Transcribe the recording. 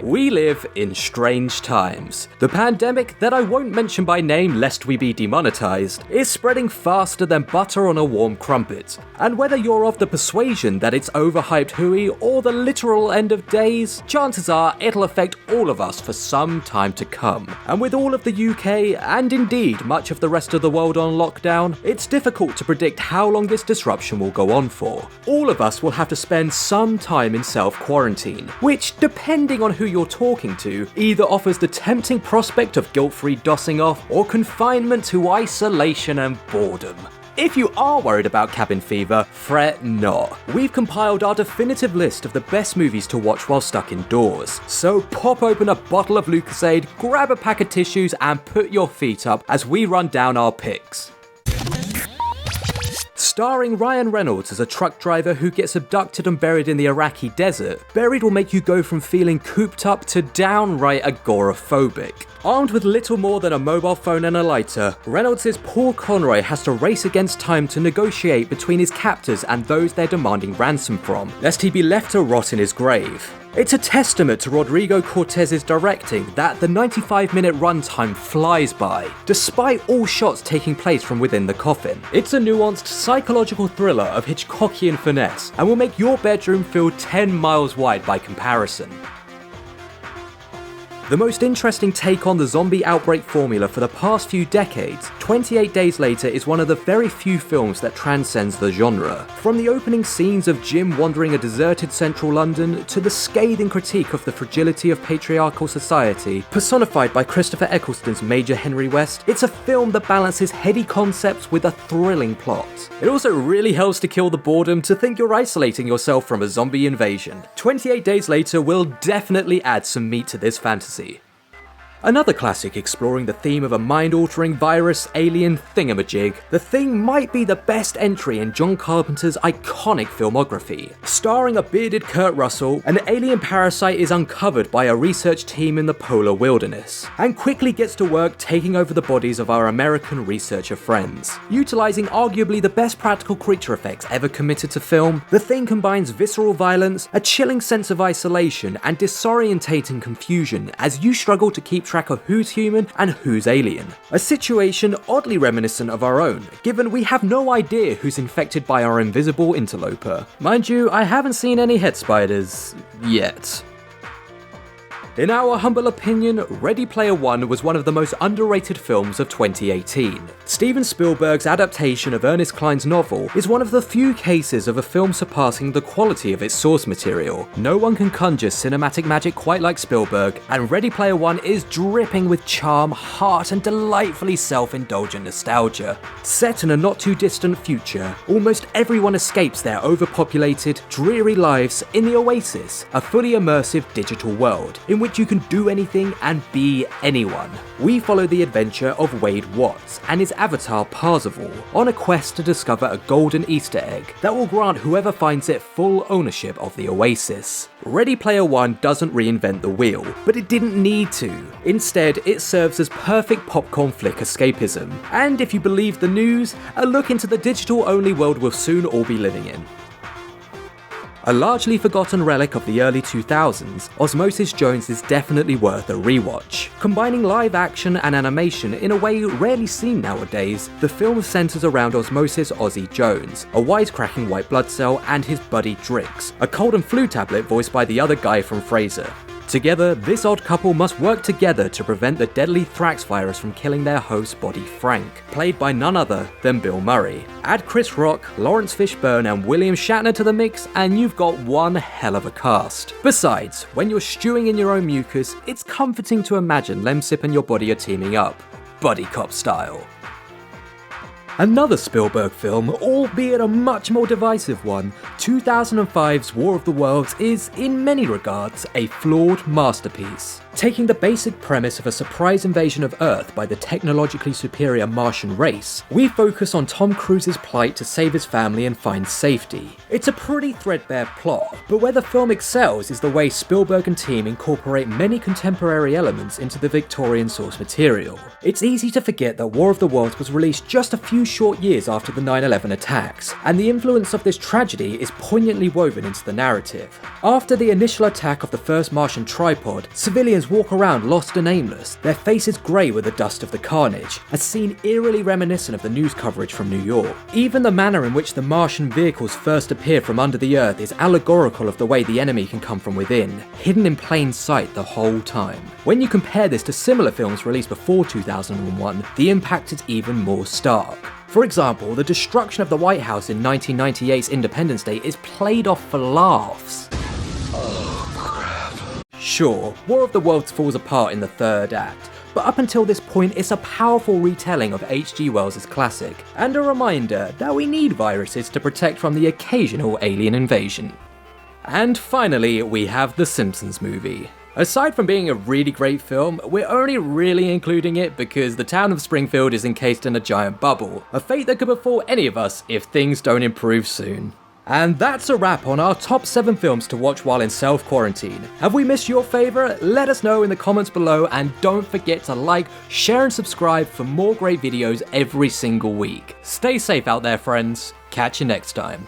We live in strange times. The pandemic, that I won't mention by name lest we be demonetized, is spreading faster than butter on a warm crumpet. And whether you're of the persuasion that it's overhyped hooey or the literal end of days, chances are it'll affect all of us for some time to come. And with all of the UK, and indeed much of the rest of the world on lockdown, it's difficult to predict how long this disruption will go on for. All of us will have to spend some time in self-quarantine, which, depending on who you're talking to, either offers the tempting prospect of guilt-free dossing off or confinement to isolation and boredom. If you are worried about cabin fever, fret not. We've compiled our definitive list of the best movies to watch while stuck indoors. So pop open a bottle of Lucozade, grab a pack of tissues and put your feet up as we run down our picks. Starring Ryan Reynolds as a truck driver who gets abducted and buried in the Iraqi desert, Buried will make you go from feeling cooped up to downright agoraphobic. Armed with little more than a mobile phone and a lighter, Reynolds' Paul Conroy has to race against time to negotiate between his captors and those they're demanding ransom from, lest he be left to rot in his grave. It's a testament to Rodrigo Cortez's directing that the 95-minute runtime flies by, despite all shots taking place from within the coffin. It's a nuanced psychological thriller of Hitchcockian finesse, and will make your bedroom feel 10 miles wide by comparison. The most interesting take on the zombie outbreak formula for the past few decades, 28 Days Later is one of the very few films that transcends the genre. From the opening scenes of Jim wandering a deserted central London to the scathing critique of the fragility of patriarchal society, personified by Christopher Eccleston's Major Henry West, it's a film that balances heady concepts with a thrilling plot. It also really helps to kill the boredom to think you're isolating yourself from a zombie invasion. 28 Days Later will definitely add some meat to this fantasy. Another classic exploring the theme of a mind-altering virus alien thingamajig, The Thing might be the best entry in John Carpenter's iconic filmography. Starring a bearded Kurt Russell, an alien parasite is uncovered by a research team in the polar wilderness, and quickly gets to work taking over the bodies of our American researcher friends. Utilising arguably the best practical creature effects ever committed to film, The Thing combines visceral violence, a chilling sense of isolation, and disorientating confusion as you struggle to keep track of who's human and who's alien. A situation oddly reminiscent of our own, given we have no idea who's infected by our invisible interloper. Mind you, I haven't seen any head spiders yet. In our humble opinion, Ready Player One was one of the most underrated films of 2018. Steven Spielberg's adaptation of Ernest Cline's novel is one of the few cases of a film surpassing the quality of its source material. No one can conjure cinematic magic quite like Spielberg, and Ready Player One is dripping with charm, heart, and delightfully self-indulgent nostalgia. Set in a not too distant future, almost everyone escapes their overpopulated, dreary lives in the Oasis, a fully immersive digital world, in which you can do anything and be anyone. We follow the adventure of Wade Watts and his avatar Parzival on a quest to discover a golden Easter egg that will grant whoever finds it full ownership of the Oasis. Ready Player One doesn't reinvent the wheel, but it didn't need to. Instead, it serves as perfect popcorn flick escapism, and if you believe the news, a look into the digital-only world we'll soon all be living in. A largely forgotten relic of the early 2000s, Osmosis Jones is definitely worth a rewatch. Combining live action and animation in a way rarely seen nowadays, the film centres around Osmosis Ozzy Jones, a wisecracking white blood cell, and his buddy Drix, a cold and flu tablet voiced by the other guy from Frasier. Together, this odd couple must work together to prevent the deadly Thrax virus from killing their host body Frank, played by none other than Bill Murray. Add Chris Rock, Lawrence Fishburne and William Shatner to the mix and you've got one hell of a cast. Besides, when you're stewing in your own mucus, it's comforting to imagine Lemsip and your body are teaming up, buddy cop style. Another Spielberg film, albeit a much more divisive one, 2005's War of the Worlds is, in many regards, a flawed masterpiece. Taking the basic premise of a surprise invasion of Earth by the technologically superior Martian race, we focus on Tom Cruise's plight to save his family and find safety. It's a pretty threadbare plot, but where the film excels is the way Spielberg and team incorporate many contemporary elements into the Victorian source material. It's easy to forget that War of the Worlds was released just a few few short years after the 9/11 attacks, and the influence of this tragedy is poignantly woven into the narrative. After the initial attack of the first Martian tripod, civilians walk around lost and aimless, their faces grey with the dust of the carnage, a scene eerily reminiscent of the news coverage from New York. Even the manner in which the Martian vehicles first appear from under the earth is allegorical of the way the enemy can come from within, hidden in plain sight the whole time. When you compare this to similar films released before 2001, the impact is even more stark. For example, the destruction of the White House in 1998's Independence Day is played off for laughs. Sure, War of the Worlds falls apart in the third act, but up until this point it's a powerful retelling of H.G. Wells' classic, and a reminder that we need viruses to protect from the occasional alien invasion. And finally, we have The Simpsons movie. Aside from being a really great film, we're only really including it because the town of Springfield is encased in a giant bubble, a fate that could befall any of us if things don't improve soon. And that's a wrap on our top 7 films to watch while in self-quarantine. Have we missed your favourite? Let us know in the comments below, and don't forget to like, share and subscribe for more great videos every single week. Stay safe out there, friends. Catch you next time.